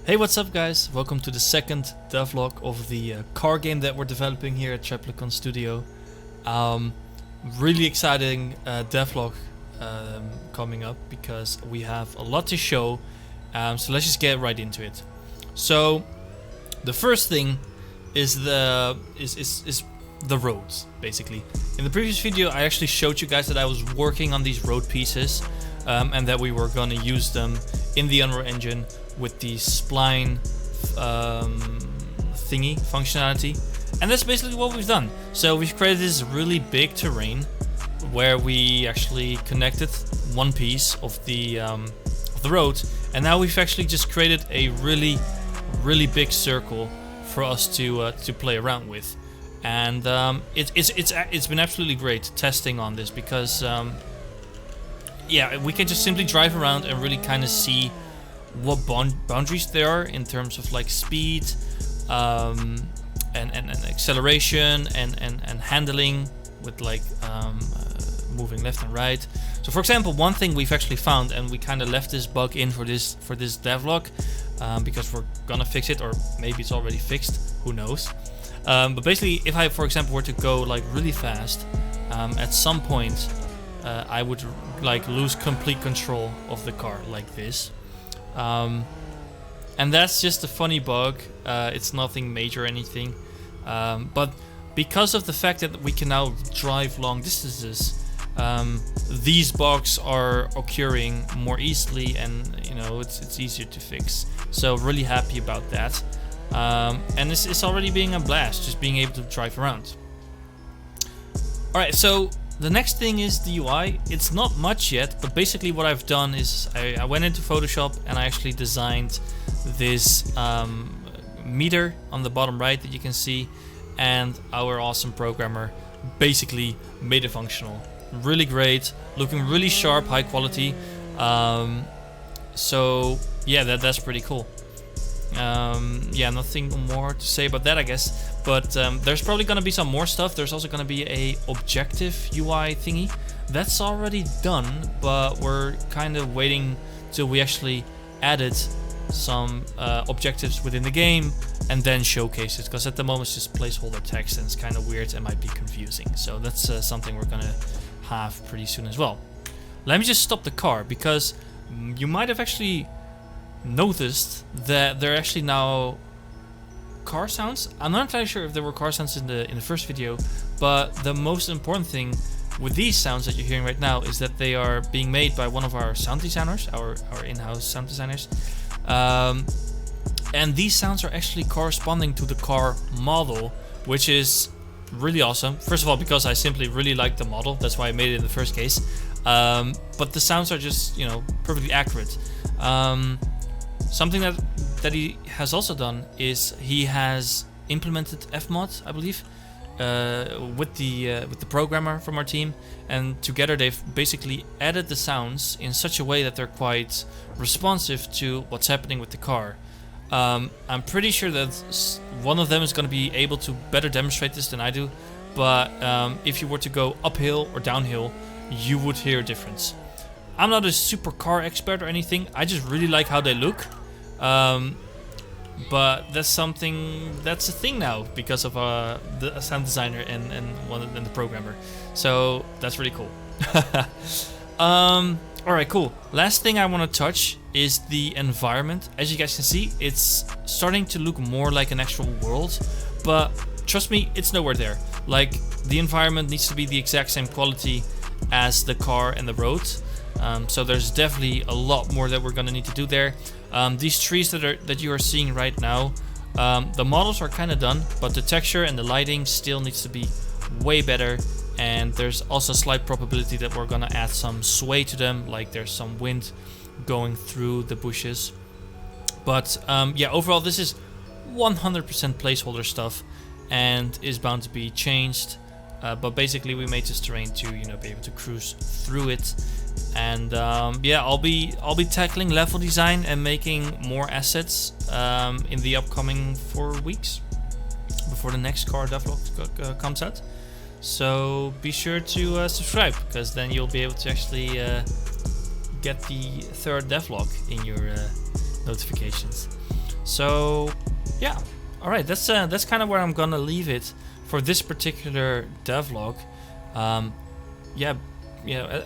Hey, what's up guys? Welcome to the second devlog of the car game that we're developing here at Replicon Studio. Really exciting devlog coming up because we have a lot to show, so let's just get right into it. So the first thing is the roads, basically. In the previous video I actually showed you guys that I was working on these road pieces and that we were gonna use them in the Unreal Engine with the spline thingy functionality, and that's basically what we've done. So we've created this really big terrain where we actually connected one piece of the road, and now we've actually just created a really big circle for us to play around with. And it's been absolutely great testing on this because yeah, we can just simply drive around and really kind of see what boundaries there are in terms of like speed and acceleration and handling with like moving left and right. So for example, one thing we've actually found, and we kind of left this bug in for this devlog because we're gonna fix it, or maybe it's already fixed, who knows. But basically, if I, for example, were to go like really fast, at some point I would like lose complete control of the car like this. And that's just a funny bug. It's nothing major or anything, but because of the fact that we can now drive long distances, these bugs are occurring more easily, and you know, it's easier to fix. So really happy about that. And it's already being a blast, just being able to drive around. Alright, so the next thing is the UI. It's not much yet, but basically what I've done is I went into Photoshop and I actually designed this meter on the bottom right that you can see, and our awesome programmer basically made it functional. Really great, looking really sharp, high quality. So yeah, that's pretty cool. Yeah, nothing more to say about that, I guess. But there's probably gonna be some more stuff. There's also gonna be a objective UI thingy. That's already done, but we're kind of waiting till we actually added some objectives within the game and then showcase it, because at the moment it's just placeholder text and it's kind of weird and might be confusing. So that's something we're gonna have pretty soon as well. Let me just stop the car, because you might have actually noticed that there are actually now car sounds. I'm not entirely sure if there were car sounds in the first video, but the most important thing with these sounds that you're hearing right now is that they are being made by one of our sound designers, our in-house sound designers, and these sounds are actually corresponding to the car model, which is really awesome. First of all, because I simply really like the model, that's why I made it in the first case, but the sounds are just, you know, perfectly accurate. Something that he has also done is he has implemented Fmod, I believe, with the programmer from our team, and together they've basically added the sounds in such a way that they're quite responsive to what's happening with the car. I'm pretty sure that one of them is going to be able to better demonstrate this than I do, but if you were to go uphill or downhill, you would hear a difference. I'm not a super car expert or anything, I just really like how they look. But that's a thing now because of the sound designer and the programmer. So that's really cool. Alright, cool. Last thing I want to touch is the environment. As you guys can see, it's starting to look more like an actual world, but trust me, it's nowhere there. Like, the environment needs to be the exact same quality as the car and the road. So there's definitely a lot more that we're gonna need to do there. These trees that you are seeing right now, the models are kind of done, but the texture and the lighting still needs to be way better. And there's also a slight probability that we're gonna add some sway to them, like there's some wind going through the bushes. But yeah, overall this is 100% placeholder stuff and is bound to be changed. But basically we made this terrain to, you know, be able to cruise through it. And yeah, I'll be tackling level design and making more assets in the upcoming 4 weeks before the next car devlog comes out. So be sure to subscribe, because then you'll be able to actually get the third devlog in your notifications. So yeah, all right, that's kind of where I'm gonna leave it for this particular devlog. Yeah,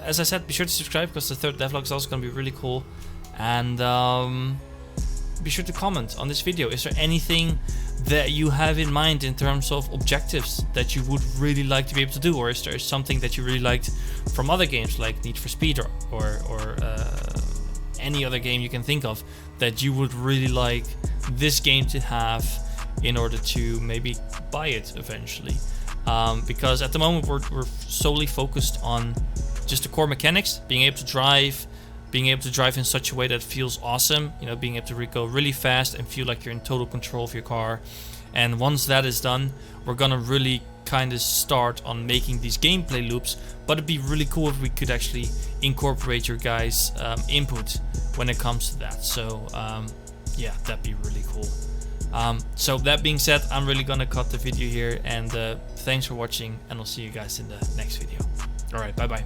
as I said, be sure to subscribe because the third devlog is also gonna be really cool, and be sure to comment on this video. Is there anything that you have in mind in terms of objectives that you would really like to be able to do, or is there something that you really liked from other games like Need for Speed or any other game you can think of that you would really like this game to have in order to maybe buy it eventually? Because at the moment we're solely focused on just the core mechanics, being able to drive in such a way that feels awesome, you know, being able to go really fast and feel like you're in total control of your car. And once that is done, we're gonna really kind of start on making these gameplay loops. But it'd be really cool if we could actually incorporate your guys' input when it comes to that. So yeah, that'd be really cool. So that being said, I'm really gonna cut the video here, and thanks for watching, and I'll see you guys in the next video. Alright, bye bye.